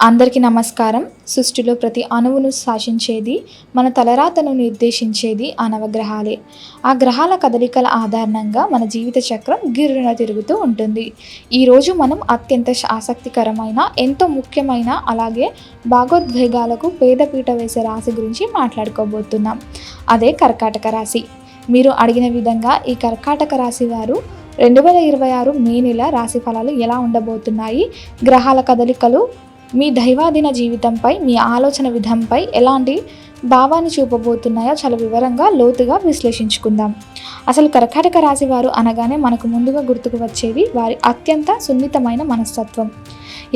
అందరికీ నమస్కారం. సృష్టిలో ప్రతి అణువును శాసించేది, మన తలరాతను నిర్దేశించేది ఆ నవగ్రహాలే. ఆ గ్రహాల కదలికల ఆధారంగా మన జీవిత చక్రం గిర్రున తిరుగుతూ ఉంటుంది. ఈరోజు మనం అత్యంత ఆసక్తికరమైన, ఎంతో ముఖ్యమైన, అలాగే భాగోద్వేగాలకు పేదపీట వేసే రాశి గురించి మాట్లాడుకోబోతున్నాం. అదే కర్కాటక రాశి. మీరు అడిగిన విధంగా ఈ కర్కాటక రాశి వారు 2026 మే నెల రాశి ఫలాలు ఎలా ఉండబోతున్నాయి, గ్రహాల కదలికలు మీ దైవాధీన జీవితంపై, మీ ఆలోచన విధంపై ఎలాంటి భావాన్ని చూపబోతున్నాయో చాలా వివరంగా, లోతుగా విశ్లేషించుకుందాం. అసలు కర్కాటక రాశి వారు అనగానే మనకు ముందుగా గుర్తుకు వచ్చేది వారి అత్యంత సున్నితమైన మనస్తత్వం,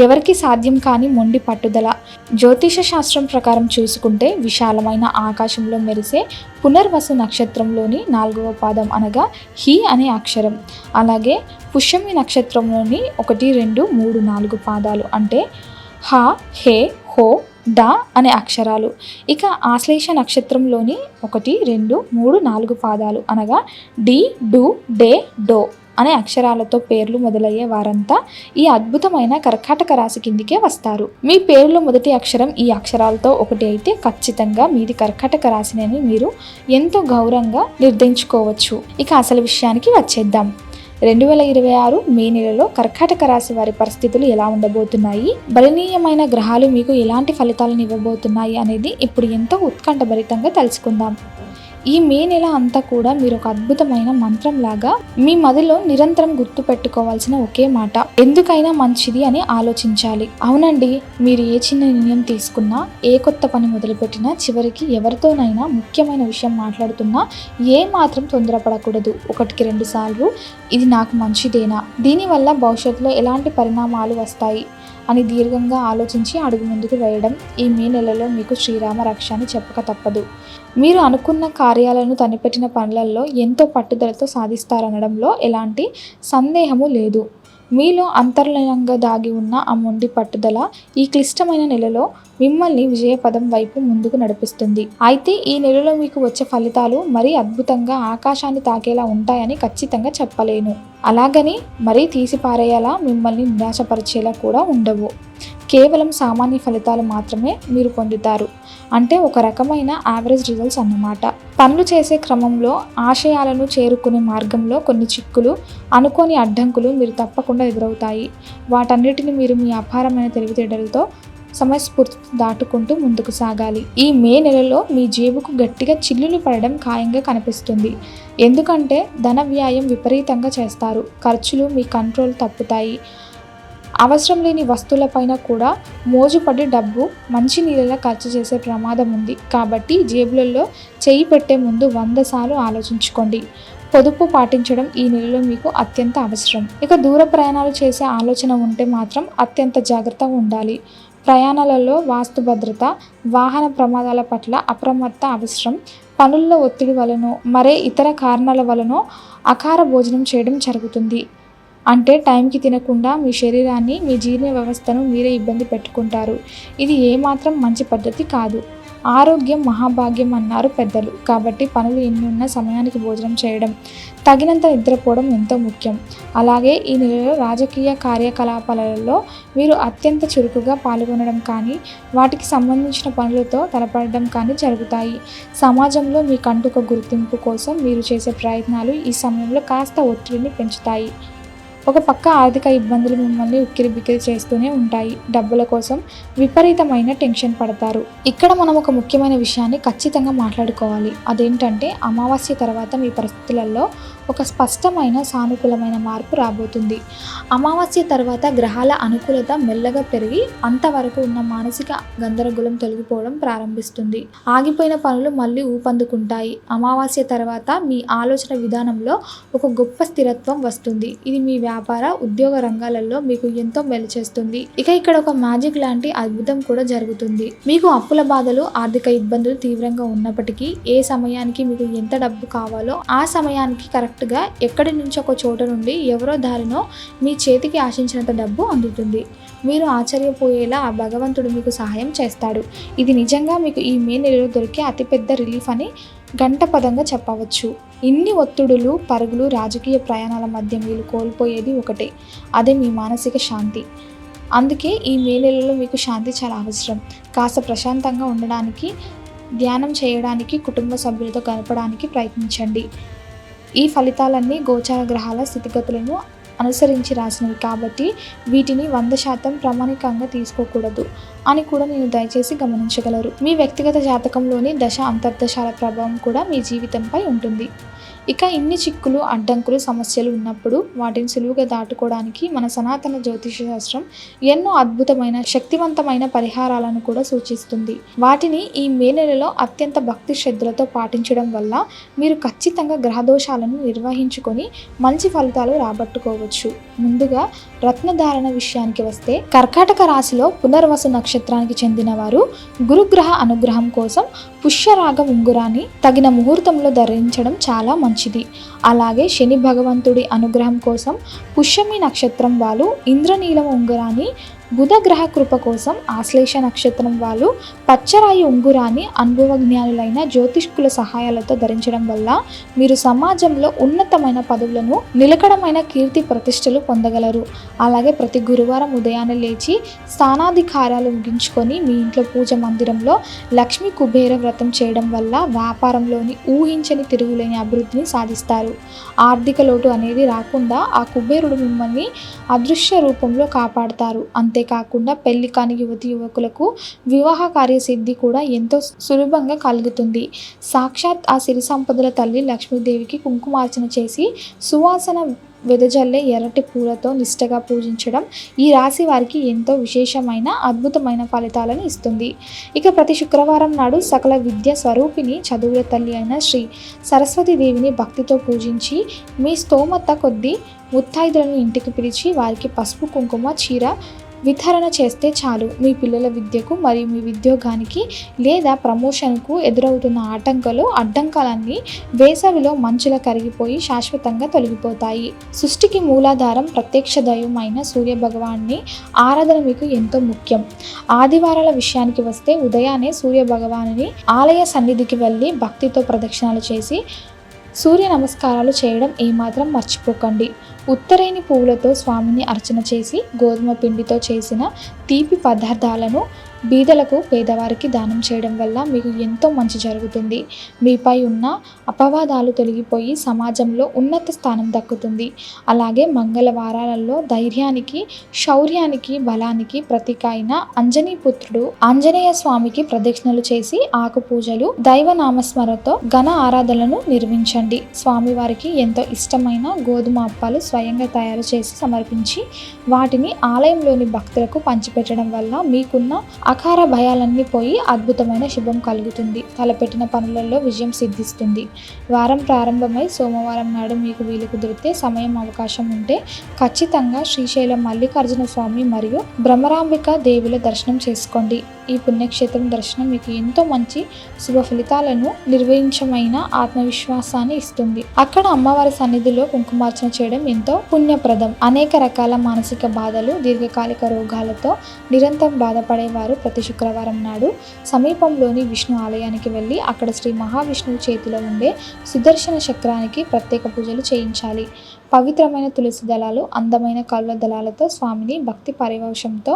ఎవరికి సాధ్యం కాని మొండి పట్టుదల. జ్యోతిష శాస్త్రం ప్రకారం చూసుకుంటే విశాలమైన ఆకాశంలో మెరిసే పునర్వసు నక్షత్రంలోని 4వ పాదం అనగా హి అనే అక్షరం, అలాగే పుష్యమి నక్షత్రంలోని 1, 2, 3, 4 పాదాలు అంటే హ, హే, హో, డ అనే అక్షరాలు. ఇక ఆశ్లేష నక్షత్రంలోని 1, 2, 3, 4 పాదాలు అనగా డి, డు, డే, డో అనే అక్షరాలతో పేర్లు మొదలయ్యే వారంతా ఈ అద్భుతమైన కర్కాటక రాశి కిందికే వస్తారు. మీ పేరులో మొదటి అక్షరం ఈ అక్షరాలతో ఒకటి అయితే ఖచ్చితంగా మీది కర్కాటక రాశిని మీరు ఎంతో గౌరవంగా నిర్ధారించుకోవచ్చు. ఇక అసలు విషయానికి వచ్చేద్దాం. 2026 మే నెలలో కర్కాటక రాశి వారి పరిస్థితులు ఎలా ఉండబోతున్నాయి, బలనీయమైన గ్రహాలు మీకు ఎలాంటి ఫలితాలను ఇవ్వబోతున్నాయి అనేది ఇప్పుడు ఎంతో ఉత్కంఠభరితంగా తెలుసుకుందాం. ఈ మే నెల అంతా కూడా మీరు ఒక అద్భుతమైన మంత్రంలాగా మీ మదిలో నిరంతరం గుర్తు పెట్టుకోవాల్సిన ఒకే మాట, ఎందుకైనా మంచిది అని ఆలోచించాలి. అవునండి, మీరు ఏ చిన్న నిర్ణయం తీసుకున్నా, ఏ కొత్త పని మొదలుపెట్టినా, చివరికి ఎవరితోనైనా ముఖ్యమైన విషయం మాట్లాడుతున్నా ఏ మాత్రం తొందరపడకూడదు. 1కి 2 సార్లు ఇది నాకు మంచిదేనా, దీనివల్ల భవిష్యత్తులో ఎలాంటి పరిణామాలు వస్తాయి అని దీర్ఘంగా ఆలోచించి అడుగు ముందుకు వేయడం ఈ మే నెలలో మీకు శ్రీరామ రక్ష అని చెప్పక తప్పదు. మీరు అనుకున్న కార్యాలను తనిపెట్టిన పనులలో ఎంతో పట్టుదలతో సాధిస్తారనడంలో ఎలాంటి సందేహము లేదు. మీలో అంతర్లీనంగా దాగి ఉన్న ఆ మొండి పట్టుదల ఈ క్లిష్టమైన నెలలో మిమ్మల్ని విజయపదం వైపు ముందుకు నడిపిస్తుంది. అయితే ఈ నెలలో మీకు వచ్చే ఫలితాలు మరీ అద్భుతంగా ఆకాశాన్ని తాకేలా ఉంటాయని ఖచ్చితంగా చెప్పలేను. అలాగని మరీ తీసిపారేయాలా, మిమ్మల్ని నిరాశపరిచేలా కూడా ఉండవు. కేవలం సామాన్య ఫలితాలు మాత్రమే మీరు పొందుతారు. అంటే ఒక రకమైన యావరేజ్ రిజల్ట్స్ అన్నమాట. పనులు చేసే క్రమంలో, ఆశయాలను చేరుకునే మార్గంలో కొన్ని చిక్కులు, అనుకోని అడ్డంకులు మీరు తప్పకుండా ఎదురవుతాయి. వాటన్నిటిని మీరు మీ అపారమైన తెలివితేటలతో సమయస్ఫూర్తి దాటుకుంటూ ముందుకు సాగాలి. ఈ మే నెలలో మీ జేబుకు గట్టిగా చిల్లులు పడడం ఖాయంగా కనిపిస్తుంది. ఎందుకంటే ధన వ్యయం విపరీతంగా చేస్తారు. ఖర్చులు మీ కంట్రోల్ తప్పుతాయి. అవసరం లేని వస్తువులపైన కూడా మోజుపడి డబ్బు మంచి నీళ్ళలా ఖర్చు చేసే ప్రమాదం ఉంది. కాబట్టి జేబులలో చేయి పెట్టే ముందు 100 సార్లు ఆలోచించుకోండి. పొదుపు పాటించడం ఈ నెలలో మీకు అత్యంత అవసరం. ఇక దూర ప్రయాణాలు చేసే ఆలోచన ఉంటే మాత్రం అత్యంత జాగ్రత్తగా ఉండాలి. ప్రయాణాలలో వాస్తు భద్రత, వాహన ప్రమాదాల పట్ల అప్రమత్త అవసరం. పనుల్లో ఒత్తిడి వలనో, మరే ఇతర కారణాల వలనో అకార భోజనం చేయడం జరుగుతుంది. అంటే టైంకి తినకుండా మీ శరీరాన్ని, మీ జీర్ణ వ్యవస్థను మీరే ఇబ్బంది పెట్టుకుంటారు. ఇది ఏమాత్రం మంచి పద్ధతి కాదు. ఆరోగ్యం మహాభాగ్యం అన్నారు పెద్దలు. కాబట్టి పనులు ఎన్ని ఉన్నా సమయానికి భోజనం చేయడం, తగినంత నిద్రపోవడం ఎంతో ముఖ్యం. అలాగే ఈ నెలలో రాజకీయ కార్యకలాపాలలో మీరు అత్యంత చురుకుగా పాల్గొనడం కానీ, వాటికి సంబంధించిన పనులతో తలపడడం కానీ జరుగుతాయి. సమాజంలో మీకంటూ ఒక గుర్తింపు కోసం మీరు చేసే ప్రయత్నాలు ఈ సమయంలో కాస్త ఒత్తిడిని పెంచుతాయి. ఒక పక్క ఆర్థిక ఇబ్బందులు మిమ్మల్ని ఉక్కిరిబిక్కిరి చేస్తూనే ఉంటాయి. డబ్బుల కోసం విపరీతమైన టెన్షన్ పడతారు. ఇక్కడ మనం ఒక ముఖ్యమైన విషయాన్ని ఖచ్చితంగా మాట్లాడుకోవాలి. అదేంటంటే అమావాస్య తర్వాత మీ పరిస్థితులలో ఒక స్పష్టమైన సానుకూలమైన మార్పు రాబోతుంది. అమావాస్య తర్వాత గ్రహాల అనుకూలత మెల్లగా పెరిగి అంతవరకు ఉన్న మానసిక గందరగోళం తొలగిపోవడం ప్రారంభిస్తుంది. ఆగిపోయిన పనులు మళ్ళీ ఊపందుకుంటాయి. అమావాస్య తర్వాత మీ ఆలోచన విధానంలో ఒక గొప్ప స్థిరత్వం వస్తుంది. ఇది మీ వ్యాపార, ఉద్యోగ రంగాలలో మీకు ఎంతో మేలు చేస్తుంది. ఇక ఇక్కడ ఒక మ్యాజిక్ లాంటి అద్భుతం కూడా జరుగుతుంది. మీకు అప్పుల బాధలు, ఆర్థిక ఇబ్బందులు తీవ్రంగా ఉన్నప్పటికీ ఏ సమయానికి మీకు ఎంత డబ్బు కావాలో ఆ సమయానికి కరెక్ట్గా ఎక్కడి నుంచి ఒక చోట నుండి ఎవరో దారినో మీ చేతికి ఆశించినంత డబ్బు అందుతుంది. మీరు ఆశ్చర్యపోయేలా ఆ భగవంతుడు మీకు సహాయం చేస్తాడు. ఇది నిజంగా మీకు ఈ మే నెలలో దొరికే అతిపెద్ద రిలీఫ్ అని గంటపదంగా చెప్పవచ్చు. ఇన్ని ఒత్తిడులు, పరుగులు, రాజకీయ ప్రయాణాల మధ్య మీరు కోల్పోయేది ఒకటే, అదే మీ మానసిక శాంతి. అందుకే ఈ మే నెలలో మీకు శాంతి చాలా అవసరం. కాస్త ప్రశాంతంగా ఉండడానికి, ధ్యానం చేయడానికి, కుటుంబ సభ్యులతో గడపడానికి ప్రయత్నించండి. ఈ ఫలితాలన్నీ గోచార గ్రహాల స్థితిగతులను అనుసరించి రాసినవి కాబట్టి వీటిని 100% ప్రామాణికంగా తీసుకోకూడదు అని కూడా నేను దయచేసి గమనించగలరు. మీ వ్యక్తిగత జాతకంలోని దశ అంతర్దశాల ప్రభావం కూడా మీ జీవితంపై ఉంటుంది. ఇక ఇన్ని చిక్కులు, అడ్డంకులు, సమస్యలు ఉన్నప్పుడు వాటిని సులువుగా దాటుకోవడానికి మన సనాతన జ్యోతిష శాస్త్రం ఎన్నో అద్భుతమైన, శక్తివంతమైన పరిహారాలను కూడా సూచిస్తుంది. వాటిని ఈ మే నెలలో అత్యంత భక్తి శ్రద్ధలతో పాటించడం వల్ల మీరు ఖచ్చితంగా గ్రహదోషాలను నిర్వహించుకొని మంచి ఫలితాలు రాబట్టుకోవచ్చు. ముందుగా రత్నధారణ విషయానికి వస్తే, కర్కాటక రాశిలో పునర్వసు నక్షత్రానికి చెందిన వారు గురుగ్రహ అనుగ్రహం కోసం పుష్యరాగ ఉంగురాన్ని తగిన ముహూర్తంలో ధరించడం చాలా మంచిది. అలాగే శని భగవంతుడి అనుగ్రహం కోసం పుష్యమి నక్షత్రం వాళ్ళు ఇంద్రనీలం ఉంగురాన్ని, బుధ గ్రహ కృప కోసం ఆశ్లేష నక్షత్రం వాళ్ళు పచ్చరాయి ఉంగురాన్ని అనుభవజ్ఞానులైన జ్యోతిష్కుల సహాయాలతో ధరించడం వల్ల మీరు సమాజంలో ఉన్నతమైన పదవులను, నిలకడమైన కీర్తి ప్రతిష్టలు పొందగలరు. అలాగే ప్రతి గురువారం ఉదయాన్నే లేచి స్నానాధికారాలు ముగించుకొని మీ ఇంట్లో పూజ మందిరంలో లక్ష్మీ కుబేర వ్రతం చేయడం వల్ల వ్యాపారంలోని ఊహించని తిరుగులేని అభివృద్ధిని సాధిస్తారు. ఆర్థిక లోటు అనేది రాకుండా ఆ కుబేరుడు మిమ్మల్ని అదృశ్య రూపంలో కాపాడతారు. అంతేకాకుండా పెళ్లి కాని యువతి యువకులకు వివాహ కార్యసిద్ధి కూడా ఎంతో సులభంగా కలుగుతుంది. సాక్షాత్ ఆ సిరి సంపదల తల్లి లక్ష్మీదేవికి కుంకుమార్చన చేసి సువాసన వెదజల్లే ఎర్రటి పూలతో నిష్టగా పూజించడం ఈ రాశి వారికి ఎంతో విశేషమైన, అద్భుతమైన ఫలితాలను ఇస్తుంది. ఇక ప్రతి శుక్రవారం నాడు సకల విద్య స్వరూపిణి, చదువుల తల్లి అయిన శ్రీ సరస్వతీదేవిని భక్తితో పూజించి మీ స్తోమత కొద్దీ ముత్తైదులను ఇంటికి పిలిచి వారికి పసుపు, కుంకుమ, చీర వితరణ చేస్తే చాలు. మీ పిల్లల విద్యకు మరియు మీ ఉద్యోగానికి లేదా ప్రమోషన్కు ఎదురవుతున్న అడ్డంకాలన్నీ వేసవిలో మంచులా కరిగిపోయి శాశ్వతంగా తొలగిపోతాయి. సృష్టికి మూలాధారం, ప్రత్యక్ష దైవమైన సూర్య భగవాన్ని ఆరాధన మీకు ఎంతో ముఖ్యం. ఆదివారాల విషయానికి వస్తే ఉదయాన్నే సూర్య భగవానుని ఆలయ సన్నిధికి వెళ్ళి భక్తితో ప్రదక్షిణాలు చేసి సూర్య నమస్కారాలు చేయడం ఏమాత్రం మర్చిపోకండి. ఉత్తరేణి పువ్వులతో స్వామిని అర్చన చేసి గోధుమ పిండితో చేసిన తీపి పదార్థాలను బీదలకు, పేదవారికి దానం చేయడం వల్ల మీకు ఎంతో మంచి జరుగుతుంది. మీపై ఉన్న అపవాదాలు తొలగిపోయి సమాజంలో ఉన్నత స్థానం దక్కుతుంది. అలాగే మంగళవారాలలో ధైర్యానికి, శౌర్యానికి, బలానికి ప్రతీక అయిన అంజనీపుత్రుడు ఆంజనేయ స్వామికి ప్రదక్షిణలు చేసి ఆకు పూజలు, దైవ నామస్మరణతో ఘన ఆరాధనలను నిర్వహించండి. స్వామివారికి ఎంతో ఇష్టమైన గోధుమ అప్పాలు స్వయంగా తయారు చేసి సమర్పించి వాటిని ఆలయంలోని భక్తులకు పంచిపెట్టడం వల్ల మీకున్న అకార భయాలన్నీ పోయి అద్భుతమైన శుభం కలుగుతుంది. తలపెట్టిన పనులలో విజయం సిద్ధిస్తుంది. వారం ప్రారంభమై సోమవారం నాడు మీకు వీలు కుదిరితే, సమయం, అవకాశం ఉంటే ఖచ్చితంగా శ్రీశైలం మల్లికార్జున స్వామి మరియు భ్రమరాంబిక దేవుల దర్శనం చేసుకోండి. ఈ పుణ్యక్షేత్రం దర్శనం మీకు ఎంతో మంచి శుభ ఫలితాలను, నిర్వహించమైన ఆత్మవిశ్వాసాన్ని ఇస్తుంది. అక్కడ అమ్మవారి సన్నిధిలో కుంకుమార్చన చేయడం ఎంతో పుణ్యప్రదం. అనేక రకాల మానసిక బాధలు, దీర్ఘకాలిక రోగాలతో నిరంతరం బాధపడేవారు ప్రతి శుక్రవారం నాడు సమీపంలోని విష్ణు ఆలయానికి వెళ్ళి అక్కడ శ్రీ మహావిష్ణువు చేతిలో ఉండే సుదర్శన చక్రానికి ప్రత్యేక పూజలు చేయించాలి. పవిత్రమైన తులసి దళాలు, అందమైన కళ్ళ దళాలతో స్వామిని భక్తి పరివేశంతో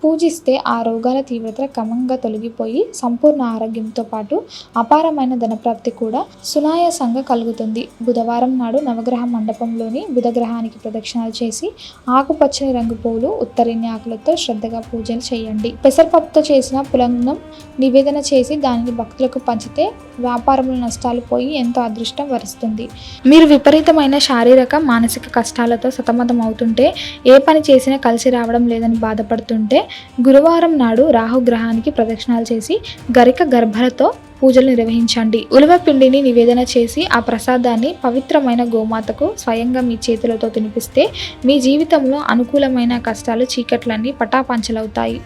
పూజిస్తే ఆ రోగాల తీవ్రత క్రమంగా తొలగిపోయి సంపూర్ణ ఆరోగ్యంతో పాటు అపారమైన ధనప్రాప్తి కూడా సునాయాసంగా కలుగుతుంది. బుధవారం నాడు నవగ్రహ మండపంలోని బుధగ్రహానికి ప్రదక్షిణాలు చేసి ఆకుపచ్చని రంగు పువ్వులు, ఉత్తరీని ఆకులతో శ్రద్ధగా పూజలు చేయండి. పెసరపప్పుతో చేసిన పులంగం నివేదన చేసి దానిని భక్తులకు పంచితే వ్యాపారంలో నష్టాలు పోయి ఎంతో అదృష్టం వరిస్తుంది. మీరు విపరీతమైన శారీరక, మానసిక కష్టాలతో సతమతం అవుతుంటే, ఏ పని చేసినా కలిసి రావడం లేదని బాధపడుతుంటే గురువారం నాడు రాహుగ్రహానికి ప్రదక్షిణాలు చేసి గరిక గర్భలతో పూజలు నిర్వహించండి. ఉలవ పిండిని నివేదన చేసి ఆ ప్రసాదాన్ని పవిత్రమైన గోమాతకు స్వయంగా మీ చేతులతో తినిపిస్తే మీ జీవితంలో అనుకూలమైన కష్టాలు, చీకట్లన్నీ పటాపంచలవుతాయి.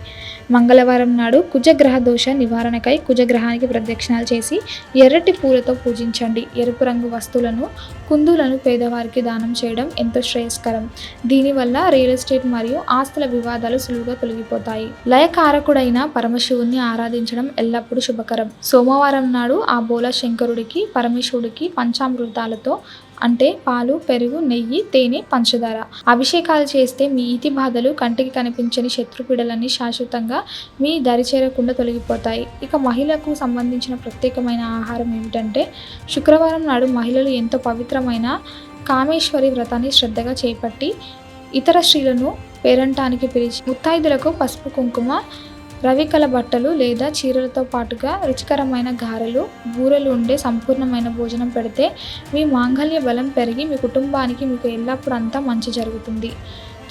మంగళవారం నాడు కుజగ్రహ దోష నివారణకై కుజగ్రహానికి ప్రదక్షిణాలు చేసి ఎర్రటి పూలతో పూజించండి. ఎరుపు రంగు వస్తువులను, కుందులను పేదవారికి దానం చేయడం ఎంతో శ్రేయస్కరం. దీనివల్ల రియల్ ఎస్టేట్ మరియు ఆస్తుల వివాదాలు సులువుగా తొలగిపోతాయి. లయకారకుడైన పరమశివుణ్ణి ఆరాధించడం ఎల్లప్పుడూ శుభకరం. సోమవారం నాడు ఆ బోల శంకరుడికి, పరమేశ్వరుడికి పంచామృతాలతో అంటే పాలు, పెరుగు, నెయ్యి, తేనె, పంచదార. అభిషేకాలు చేస్తే మీ ఈతి బాధలు, కంటికి కనిపించని శత్రుపీడలన్నీ శాశ్వతంగా మీ దరిచేరకుండా తొలగిపోతాయి. ఇక మహిళలకు సంబంధించిన ప్రత్యేకమైన ఆహారం ఏమిటంటే శుక్రవారం నాడు మహిళలు ఎంతో పవిత్రమైన కామేశ్వరి వ్రతాన్ని శ్రద్ధగా చేపట్టి ఇతర స్త్రీలను పేరంటానికి పిలిచి ముత్తైదులకు పసుపు, కుంకుమ, రవికల బట్టలు లేదా చీరలతో పాటుగా రుచికరమైన గారెలు, బూరెలు ఉండే సంపూర్ణమైన భోజనం పెడితే మీ మాంగళ్య బలం పెరిగి మీ కుటుంబానికి మీకు ఎల్లప్పుడూ అంతా మంచి జరుగుతుంది.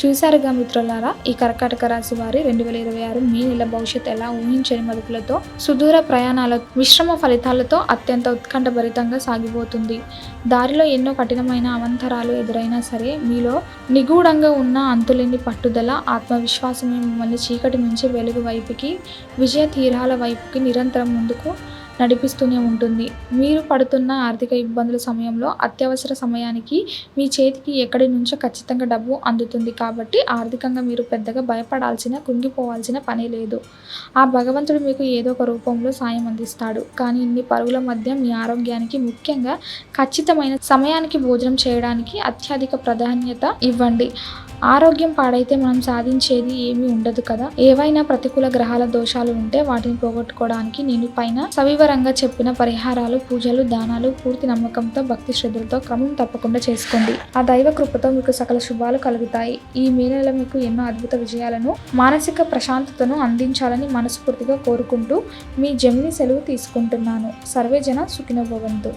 చూశారుగా మిత్రులారా, ఈ కర్కాటక రాశి వారి 2026 మే నెల భవిష్యత్తు ఎలా ఊహించని మలుపులతో, సుదూర ప్రయాణాల, మిశ్రమ ఫలితాలతో అత్యంత ఉత్కంఠభరితంగా సాగిపోతుంది. దారిలో ఎన్నో కఠినమైన అవంతరాలు ఎదురైనా సరే మీలో నిగూఢంగా ఉన్న అంతులేని పట్టుదల, ఆత్మవిశ్వాసమే మిమ్మల్ని చీకటి నుంచి వెలుగు వైపుకి, విజయ తీరాల వైపుకి నిరంతరం ముందుకు నడిపిస్తూనే ఉంటుంది. మీరు పడుతున్న ఆర్థిక ఇబ్బందుల సమయంలో అత్యవసర సమయానికి మీ చేతికి ఎక్కడి నుంచో ఖచ్చితంగా డబ్బు అందుతుంది. కాబట్టి ఆర్థికంగా మీరు పెద్దగా భయపడాల్సిన, కృంగిపోవాల్సిన పని లేదు. ఆ భగవంతుడు మీకు ఏదో ఒక రూపంలో సాయం అందిస్తాడు. కానీ ఇన్ని పరుగుల మధ్య మీ ఆరోగ్యానికి, ముఖ్యంగా ఖచ్చితమైన సమయానికి భోజనం చేయడానికి అత్యధిక ప్రాధాన్యత ఇవ్వండి. ఆరోగ్యం పాడైతే మనం సాధించేది ఏమీ ఉండదు కదా. ఏవైనా ప్రతికూల గ్రహాల దోషాలు ఉంటే వాటిని పోగొట్టుకోవడానికి నేను పైన సవివరంగా చెప్పిన పరిహారాలు, పూజలు, దానాలు పూర్తి నమ్మకంతో, భక్తి శ్రద్ధలతో క్రమం తప్పకుండా చేసుకోండి. ఆ దైవ కృపతో మీకు సకల శుభాలు కలుగుతాయి. ఈ మే నెల మీకు ఎన్నో అద్భుత విజయాలను, మానసిక ప్రశాంతతను అందించాలని మనస్ఫూర్తిగా కోరుకుంటూ మీ జెమిని సెలవు తీసుకుంటున్నాను. సర్వే జన సుఖినో భవంతు.